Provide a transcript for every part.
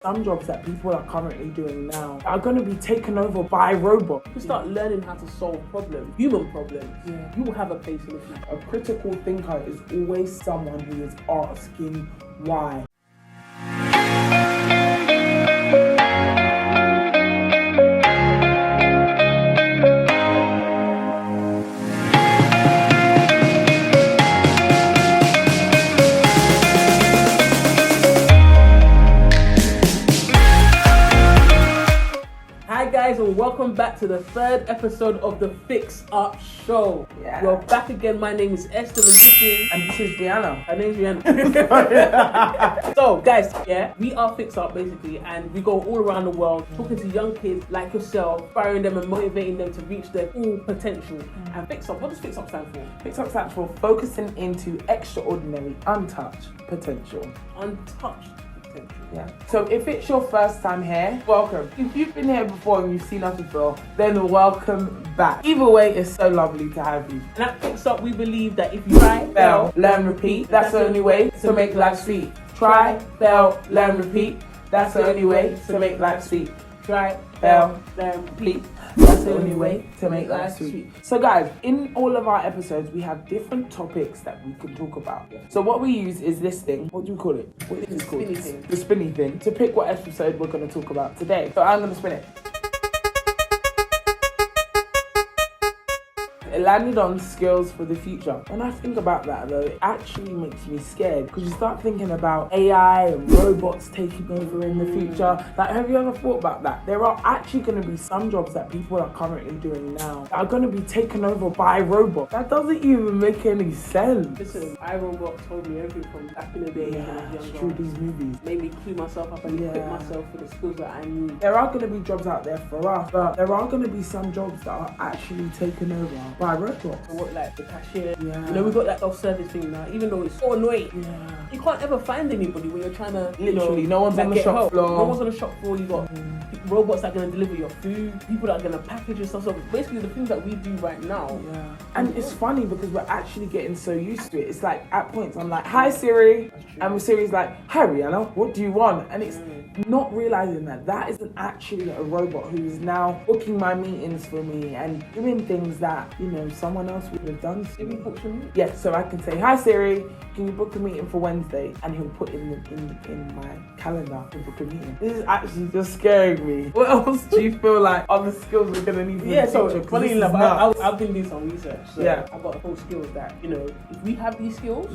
Some jobs that people are currently doing now are going to be taken over by robots. You can start learning how to solve problems, human problems. Yeah. You will have a place in the future. A critical thinker is always someone who is asking why. And welcome back to the third episode of the Fixup show. Yeah. We're back again. My name is Esther And this is Rihanna. Her name's Rihanna. So guys, we are Fixup basically, and we go all around the world talking to young kids like yourself, inspiring them and motivating them to reach their full potential. And Fixup, what does Fixup stand for? Fixup stands for focusing into extraordinary, untouched potential. Untouched. Yeah. So if it's your first time here, welcome. If you've been here before and you've seen us before, then welcome back. Either way, it's so lovely to have you. And at Fixup, we believe that if you try, fail, learn, repeat, that's the only way to make life sweet. Try, fail, learn, repeat, that's the only way to make life sweet. Try, fail, learn, repeat. That's the only way to make life sweet. So guys, in all of our episodes, we have different topics that we can talk about. So what we use is this thing. What do we call it? What is it called? Spinny thing. The spinny thing. To pick what episode we're going to talk about today. So I'm going to spin it. It landed on skills for the future. When I think about that though, it actually makes me scared because you start thinking about AI and robots taking over in the future. Like, have you ever thought about that? There are actually going to be some jobs that people are currently doing now that are going to be taken over by robots. That doesn't even make any sense. Listen, iRobot told me everything from back in the day when I was younger. True, these movies. Made me clue myself up and equip myself for the skills that I need. There are going to be jobs out there for us, but there are going to be some jobs that are actually taken over by robots. So what, like the cashier? Yeah. You know, we've got that self-service thing now, even though it's so annoying. Yeah. You can't ever find anybody when you're trying to, literally, no one's on the shop floor. No one's on the shop floor. You got robots that are going to deliver your food, people that are going to package your stuff. So basically the things that we do right now. Yeah. And it's funny because we're actually getting so used to it. It's like at points I'm like, hi Siri. And Siri's like, hi Rihanna, what do you want? And it's not realizing that that isn't actually a robot who is now booking my meetings for me and doing things that, you know, someone else would have done. Siri books your meeting? Yes, so I can say, hi Siri, can you book a meeting for Wednesday? And he'll put in my calendar to book a meeting. This is actually just scaring me. What else do you feel like other skills we're gonna need for the so future? funny enough, I've been doing some research. So I've got a whole skills that, you know, if we have these skills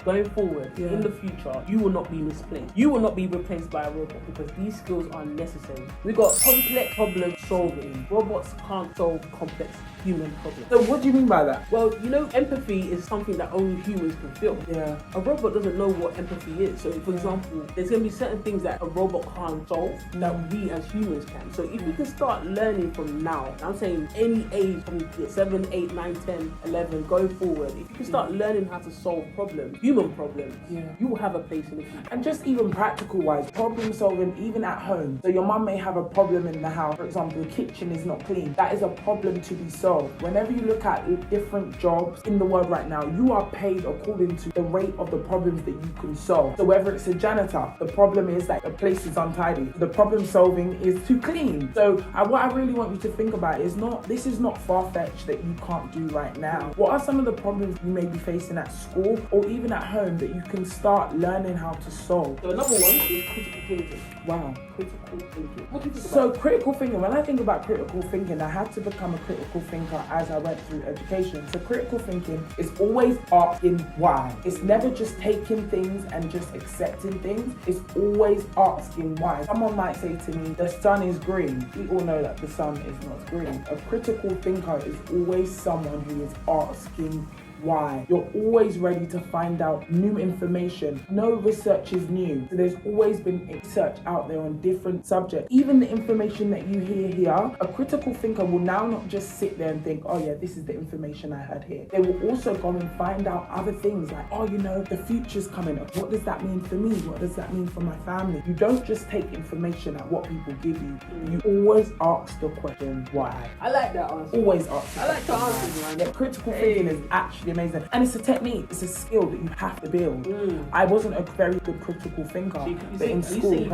going forward in the future, you will not be misplaced. You will not be replaced by a robot because these skills are necessary. We got complex problem solving. Robots can't solve complex human problems. So what do you mean by that? Well, you know, empathy is something that only humans can feel. Yeah. A robot doesn't know what empathy is. So, for example, there's going to be certain things that a robot can't solve that we as humans can. So, if we can start learning from now, I'm saying any age from 7, 8, 9, 10, 11, going forward, if you can start learning how to solve problems, human problems, you will have a place in the future. And just even practical wise, problem solving even at home. So your mum may have a problem in the house. For example, the kitchen is not clean. That is a problem to be solved. Whenever you look at different jobs in the world right now, you are paid according to the rate of the problems that you can solve. So whether it's a janitor, the problem is that the place is untidy. The problem solving is to clean. So what I really want you to think about is this is not far-fetched that you can't do right now. What are some of the problems you may be facing at school or even at home that you can start learning how to solve? So another one is critical thinking. Wow. Critical thinking. What do you think about? So critical thinking, when I think about critical thinking, I had to become a critical thinker as I went through education. So critical thinking is always asking why. It's never just taking things and just accepting things. It's always asking why. Someone might say to me, the sun is green. We all know that the sun is not green. A critical thinker is always someone who is asking why. You're always ready to find out new information. No research is new. So there's always been research out there on different subjects. Even the information that you hear here, a critical thinker will now not just sit there and think, oh yeah, this is the information I heard here. They will also go and find out other things like, oh, you know, the future's coming up. What does that mean for me? What does that mean for my family? You don't just take information at what people give you. You always ask the question, why? I like that answer. Always ask. I like the answer, man. Yeah, critical thinking is actually amazing. And it's a technique, it's a skill that you have to build. I wasn't a very good critical thinker, but in school you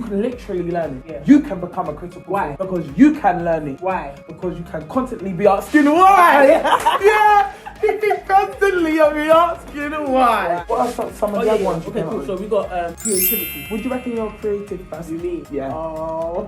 can literally learn it. You can become a critical thinker because you can learn it. Why? Because you can constantly be asking why. Yeah. You can constantly be asking why. What are some of the other ones? Okay, cool. So we got creativity. Would you reckon you're creative person? You mean? Yeah. Oh.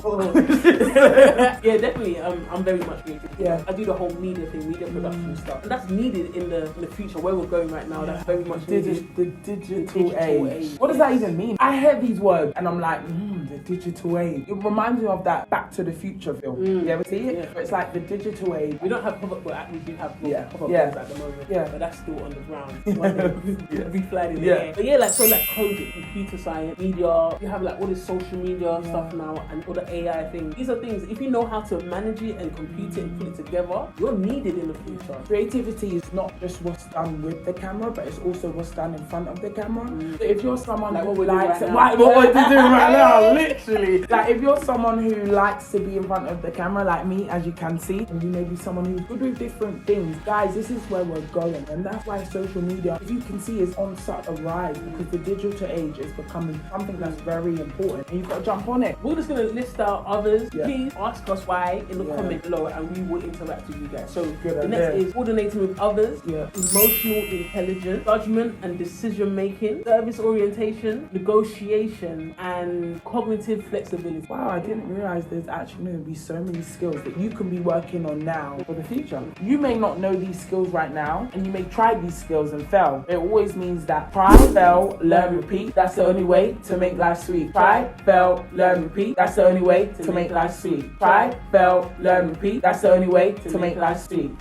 Yeah, definitely. I'm very much creative. Yeah. I do the whole media thing, media production stuff, and that's needed in the future where we're going right now. That's very much needed. The digital age. What does that even mean? I hear these words and I'm like, the digital age. It reminds me of that Back to the Future film. You ever see it? Yeah. It's like the digital age. We don't have pop-up, but we do have pop-up at the moment. Yeah. But that's still on the ground. We fly in the air. But yeah, so coding, computer science, media. You have like all this social media stuff now and all the AI things. These are things, if you know how to manage it and compute it and put it together, you're needed in the future. Creativity is not just what's done with the camera, but it's also what's done in front of the camera. So if you're someone who likes what we're doing right now, literally. Like if you're someone who likes to be in front of the camera, like me, as you can see, and you may be someone who's good with different things, guys, this is where we're going. And that's why social media, as you can see, is on such a rise because the digital age is becoming something that's very important and you've got to jump on it. We're just going to list out others. Please ask us why in the comment below and we will interact with you guys. So the next is coordinating with others, emotional intelligence, judgment and decision making, service orientation, negotiation and cognitive flexibility. Wow, I didn't realize there's actually going to be so many skills that you can be working on now for the future. You may not know these skills right now and you may try these skills and fail. It always means that try, fail, learn, repeat. That's the only way to make life sweet. Try, fail, learn, repeat. That's the only way to make life sweet. Try, fail, learn, repeat. That's the only way to make life sweet.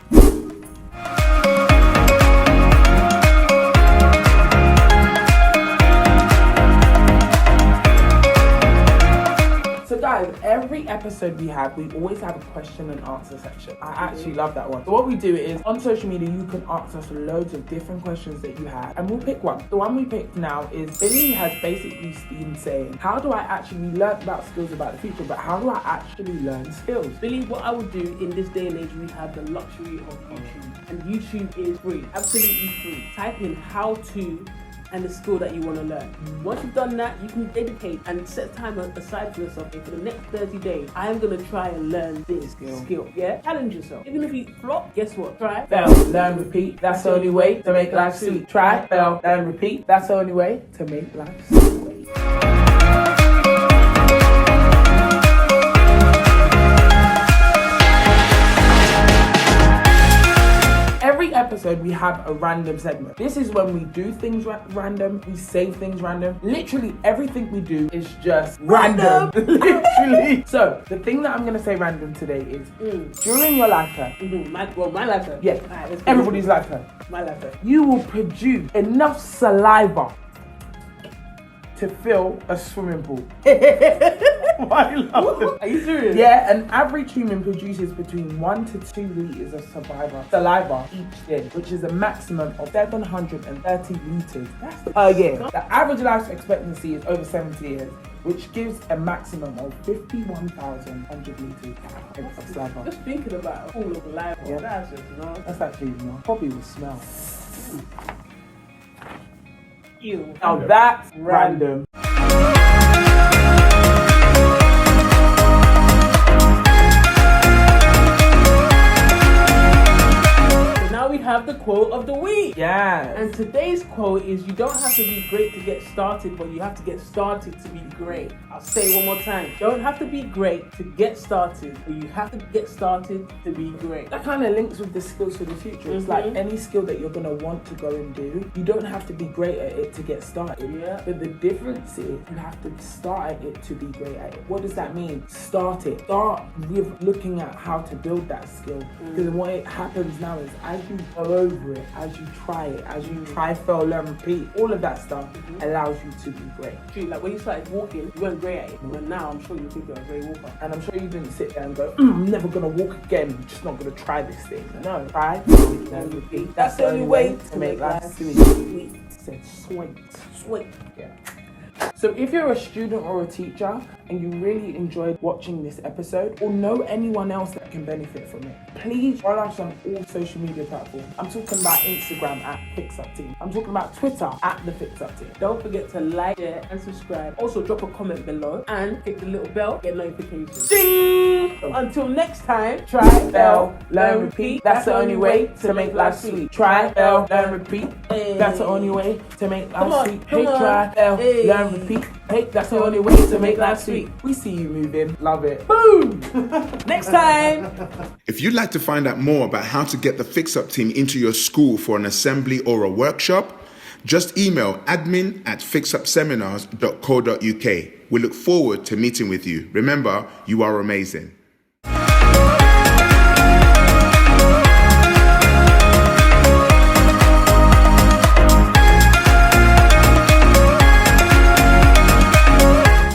So guys, every episode we always have a question and answer section. I actually love that one. So what we do is, on social media, you can ask us loads of different questions that you have, and we'll pick one. The one we picked now is, Billy has basically been saying, how do I actually, we learned about skills about the future, but how do I actually learn skills? Billy, what I would do in this day and age, we have the luxury of YouTube, and YouTube is free, absolutely free. Type in how to and the skill that you want to learn. Once you've done that, you can dedicate and set time aside for yourself. For the next 30 days, I am going to try and learn this skill. Yeah? Challenge yourself. Even if you flop, guess what? Try, fail, learn, repeat. That's the only way to make life sweet. Try, fail, learn, repeat. That's the only way to make life sweet. Every episode we have a random segment. This is when we do things random, we say things random. Literally everything we do is just random. Literally. So the thing that I'm gonna say random today is during your lifetime. My lifetime. Yeah. Right, everybody's lifetime. My lifetime. You will produce enough saliva to fill a swimming pool. Why are you laughing? Are you serious? Yeah, an average human produces between 1 to 2 liters of saliva each day, which is a maximum of 730 liters per year. The average life expectancy is over 70 years, which gives a maximum of 51,100 liters of saliva. Just thinking about a pool of saliva, that's just, that's actually, probably will smell. Ew. Now that's random. We have the quote of the week. Yeah. And today's quote is, you don't have to be great to get started, but you have to get started to be great. I'll say it one more time. You don't have to be great to get started, but you have to get started to be great. That kind of links with the skills for the future. It's like any skill that you're going to want to go and do, you don't have to be great at it to get started. Yeah. But the difference is you have to start at it to be great at it. What does that mean? Start it. Start with looking at how to build that skill. Because what happens now is, as you go over it, as you try it, as you try, fail, learn, repeat, all of that stuff allows you to be great. True, like when you started walking, you weren't great at it, but now I'm sure you think you're a great walker. And I'm sure you didn't sit there and go, I'm never gonna walk again, I'm just not gonna try this thing. No, try, learn, repeat. That's the only way to make life sweet. Said sweet. Yeah. So if you're a student or a teacher and you really enjoyed watching this episode or know anyone else that can benefit from it, please follow us on all social media platforms. I'm talking about Instagram at Fixup Team. I'm talking about Twitter at the Fixup Team. Don't forget to like, share, and subscribe. Also, drop a comment below and click the little bell, get notifications. Ding! Until next time, Try, fail, learn, repeat. That's the only way to make life sweet. Try, fail, learn, repeat. That's the only way to make life sweet. Hey, try, fail, learn, repeat. Hey, that's the only way to make life sweet. We see you moving. Love it. Boom! Next time! If you'd like to find out more about how to get the Fixup team into your school for an assembly or a workshop, just email admin@fixupseminars.co.uk. We look forward to meeting with you. Remember, you are amazing.